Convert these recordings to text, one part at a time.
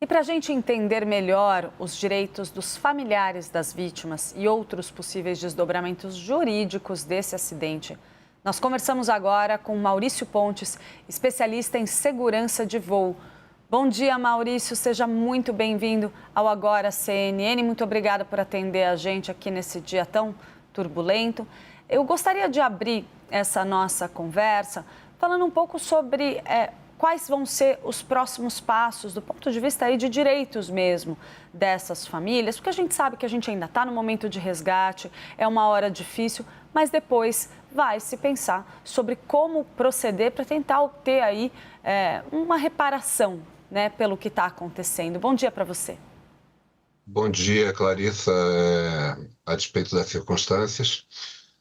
E para a gente entender melhor os direitos dos familiares das vítimas e outros possíveis desdobramentos jurídicos desse acidente, nós conversamos agora com Maurício Pontes, especialista em segurança de voo. Bom dia, Maurício, seja muito bem-vindo ao Agora CNN. Muito obrigada por atender a gente aqui nesse dia tão turbulento. Eu gostaria de abrir essa nossa conversa falando um pouco sobre quais vão ser os próximos passos do ponto de vista aí de direitos mesmo dessas famílias, porque a gente sabe que a gente ainda está no momento de resgate, é uma hora difícil, mas depois vai se pensar sobre como proceder para tentar obter aí uma reparação, né, pelo que está acontecendo. Bom dia para você. Bom dia, Clarissa. A despeito das circunstâncias,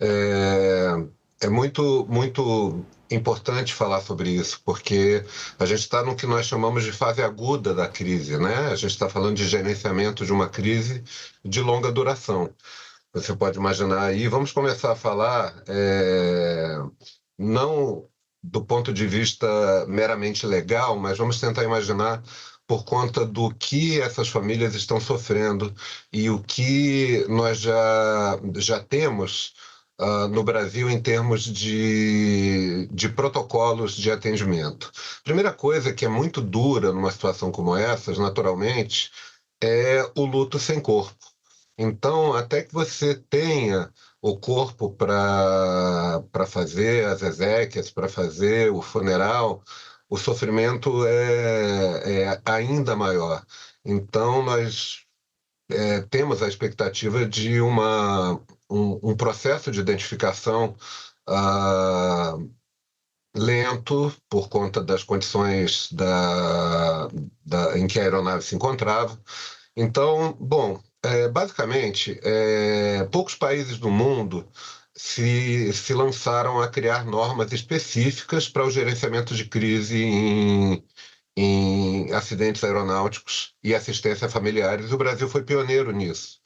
é muito importante falar sobre isso, porque a gente está no que nós chamamos de fase aguda da crise, né? A gente está falando de gerenciamento de uma crise de longa duração. Você pode imaginar aí, vamos começar a falar, não do ponto de vista meramente legal, mas vamos tentar imaginar por conta do que essas famílias estão sofrendo e o que nós já temos no Brasil em termos de protocolos de atendimento. Primeira coisa que é muito dura numa situação como essa, naturalmente, é o luto sem corpo. Então, até que você tenha o corpo para fazer as exéquias, para fazer o funeral, o sofrimento é ainda maior. Então, nós temos a expectativa de um processo de identificação ah, lento, por conta das condições em que a aeronave se encontrava. Então, bom, basicamente, poucos países do mundo se lançaram a criar normas específicas para o gerenciamento de crise em acidentes aeronáuticos e assistência a familiares. O Brasil foi pioneiro nisso.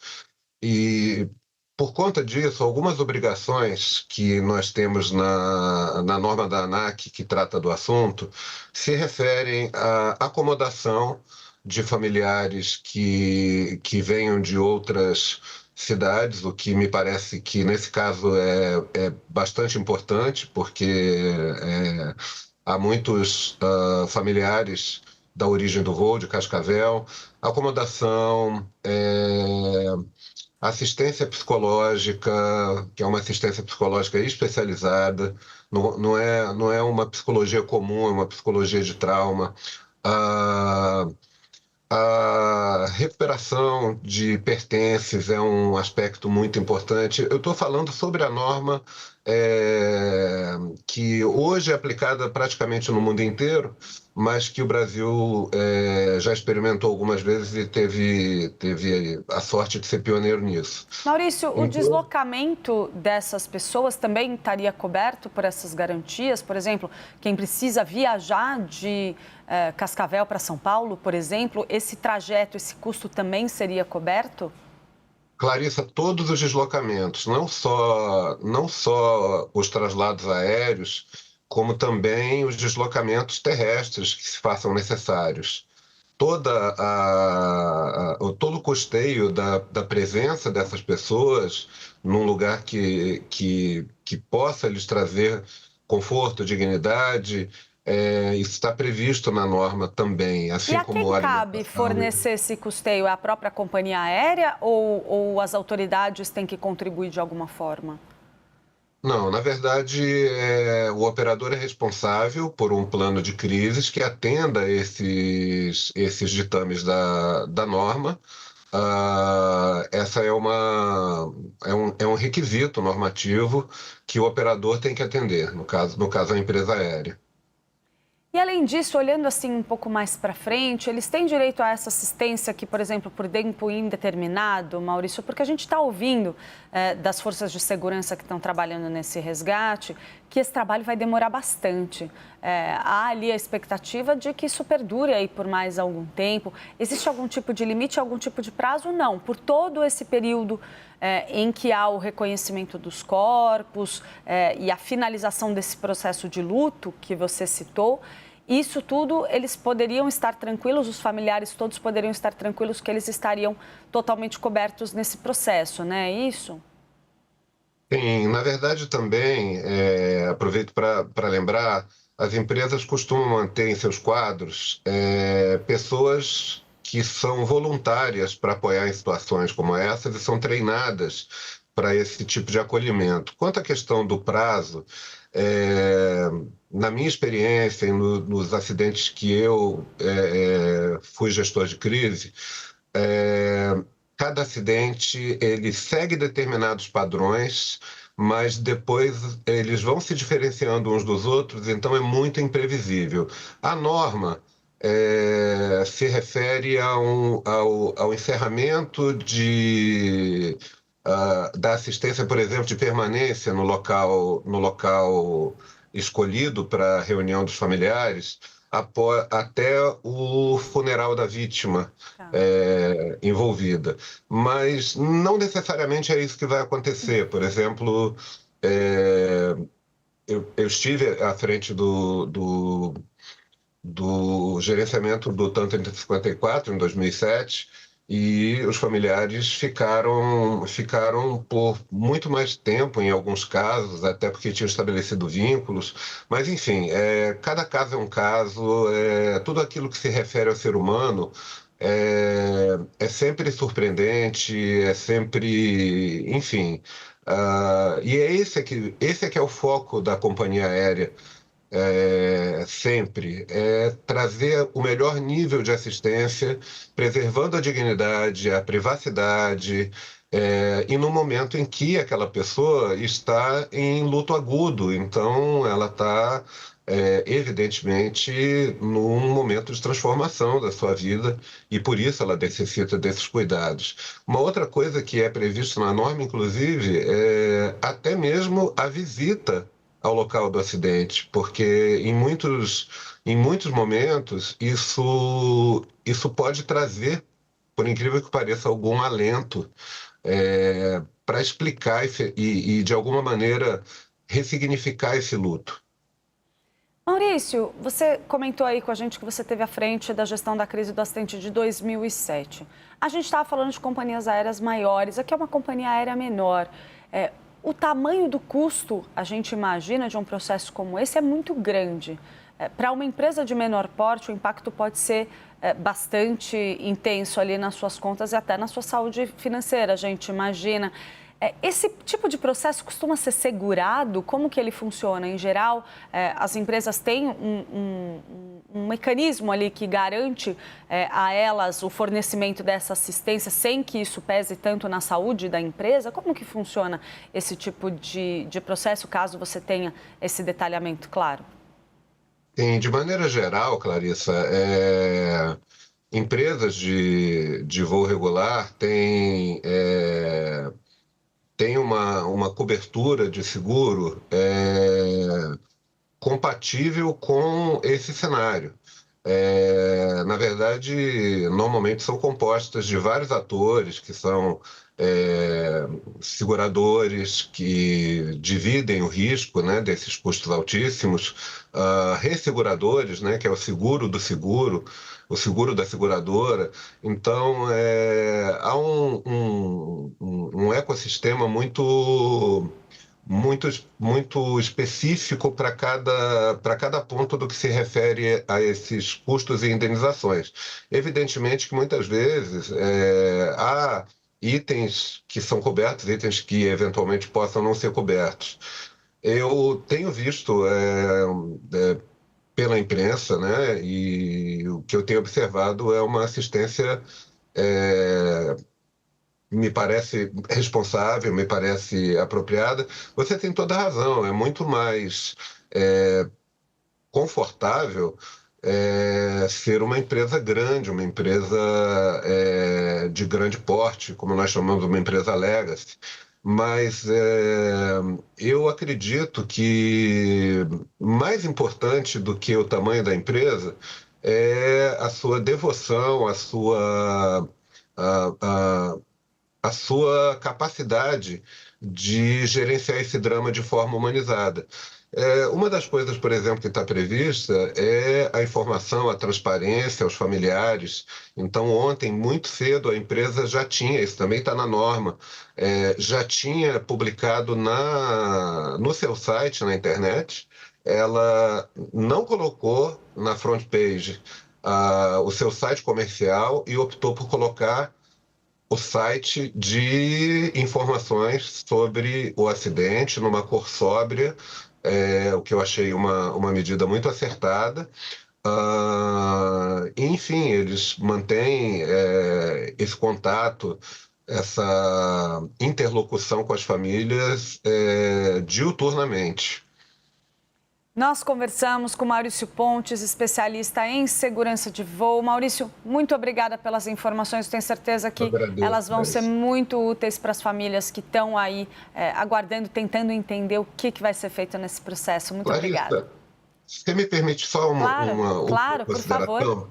E, por conta disso, algumas obrigações que nós temos na norma da ANAC, que trata do assunto, se referem à acomodação de familiares que venham de outras cidades, o que me parece que, nesse caso, é bastante importante, porque há muitos familiares da origem do voo, de Cascavel, acomodação, assistência psicológica, que é uma assistência psicológica especializada, não é uma psicologia comum, é uma psicologia de trauma. Ah, a recuperação de pertences é um aspecto muito importante. Eu estou falando sobre a norma que hoje é aplicada praticamente no mundo inteiro, mas que o Brasil já experimentou algumas vezes e teve a sorte de ser pioneiro nisso. Maurício, o Então, deslocamento dessas pessoas também estaria coberto por essas garantias? Por exemplo, quem precisa viajar de Cascavel para São Paulo, por exemplo, esse trajeto, esse custo também seria coberto? Clarissa, todos os deslocamentos, não só os traslados aéreos, como também os deslocamentos terrestres que se façam necessários. Todo o custeio da presença dessas pessoas num lugar que possa lhes trazer conforto, dignidade, isso está previsto na norma também, E assim a quem como a cabe alimentação. fornecer esse custeio? É a própria companhia aérea ou as autoridades têm que contribuir de alguma forma? Não, na verdade, o operador é responsável por um plano de crises que atenda esses ditames da norma. Essa é um requisito normativo que o operador tem que atender, no caso a empresa aérea. E além disso, olhando assim um pouco mais para frente, eles têm direito a essa assistência aqui, por exemplo, por tempo indeterminado, Maurício? Porque a gente está ouvindo das forças de segurança que estão trabalhando nesse resgate que esse trabalho vai demorar bastante. Há ali a expectativa de que isso perdure aí por mais algum tempo. Existe algum tipo de limite, algum tipo de prazo? Não. Por todo esse período em que há o reconhecimento dos corpos e a finalização desse processo de luto que você citou, Isso tudo, eles poderiam estar tranquilos, os familiares todos poderiam estar tranquilos que eles estariam totalmente cobertos nesse processo, né? É isso? Sim, na verdade também, aproveito para lembrar, as empresas costumam manter em seus quadros pessoas que são voluntárias para apoiar em situações como essas e são treinadas para esse tipo de acolhimento. Quanto à questão do prazo, é, na minha experiência e nos acidentes que eu fui gestor de crise, é, cada acidente ele segue determinados padrões, mas depois eles vão se diferenciando uns dos outros, então é muito imprevisível. A norma se refere ao encerramento da assistência, por exemplo, de permanência no local escolhido para a reunião dos familiares, até o funeral da vítima Tá. envolvida. Mas não necessariamente é isso que vai acontecer. Por exemplo, eu estive à frente do gerenciamento do TAN 3054 em 2007 e os familiares ficaram por muito mais tempo em alguns casos, até porque tinham estabelecido vínculos. Mas, enfim, cada caso é um caso, tudo aquilo que se refere ao ser humano é sempre surpreendente, é sempre, enfim. E esse é que é o foco da companhia aérea, sempre, trazer o melhor nível de assistência, preservando a dignidade, a privacidade, e no momento em que aquela pessoa está em luto agudo, então ela está, evidentemente, num momento de transformação da sua vida e por isso ela necessita desses cuidados. Uma outra coisa que é prevista na norma, inclusive, é até mesmo a visita ao local do acidente, porque em muitos momentos isso pode trazer, por incrível que pareça, algum alento para explicar de alguma maneira, ressignificar esse luto. Maurício, você comentou aí com a gente que você teve à frente da gestão da crise do acidente de 2007. A gente estava falando de companhias aéreas maiores, aqui é uma companhia aérea menor. O tamanho do custo, a gente imagina, de um processo como esse é muito grande. Para uma empresa de menor porte, o impacto pode ser bastante intenso ali nas suas contas e até na sua saúde financeira, a gente imagina. Esse tipo de processo costuma ser segurado? Como que ele funciona? Em geral, as empresas têm um mecanismo ali que garante a elas o fornecimento dessa assistência sem que isso pese tanto na saúde da empresa? Como que funciona esse tipo de processo, caso você tenha esse detalhamento claro? Sim, de maneira geral, Clarissa, empresas de voo regular têm uma cobertura de seguro compatível com esse cenário. Na verdade, normalmente são compostas de vários atores que são seguradores que dividem o risco, né, desses custos altíssimos, resseguradores, né, que é o seguro do seguro, o seguro da seguradora. Então, há um ecossistema muito específico para cada ponto do que se refere a esses custos e indenizações. Evidentemente que muitas vezes há itens que são cobertos, itens que eventualmente possam não ser cobertos. Eu tenho visto pela imprensa, né, e o que eu tenho observado é uma assistência é, me parece responsável, me parece apropriada. Você tem toda a razão, é muito mais confortável ser uma empresa grande, uma empresa de grande porte, como nós chamamos uma empresa legacy. Mas eu acredito que mais importante do que o tamanho da empresa é a sua devoção, a, a, a sua capacidade de gerenciar esse drama de forma humanizada. Uma das coisas, por exemplo, que está prevista é a informação, a transparência aos familiares. Então, ontem, muito cedo, a empresa já tinha, isso também está na norma, já tinha publicado no seu site, na internet, ela não colocou na front page o seu site comercial e optou por colocar o site de informações sobre o acidente numa cor sóbria, o que eu achei uma medida muito acertada. Enfim, eles mantêm esse contato, essa interlocução com as famílias diuturnamente. Nós conversamos com Maurício Pontes, especialista em segurança de voo. Maurício, muito obrigada pelas informações. Tenho certeza que elas vão ser muito úteis para as famílias que estão aí aguardando, tentando entender o que vai ser feito nesse processo. Muito obrigada. Você me permite só uma claro, por consideração? favor.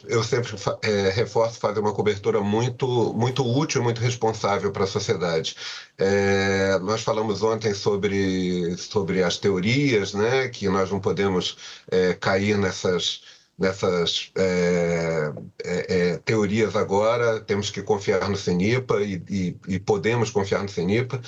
Eu sempre reforço fazer uma cobertura muito útil, muito responsável para a sociedade. Nós falamos ontem sobre as teorias, né, que nós não podemos cair nessas teorias agora, temos que confiar no CENIPA e podemos confiar no CENIPA.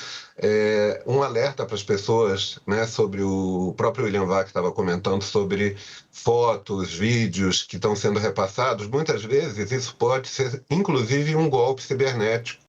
Um alerta para as pessoas, né, sobre o próprio William Vac estava comentando sobre fotos, vídeos que estão sendo repassados. Muitas vezes isso pode ser, inclusive, um golpe cibernético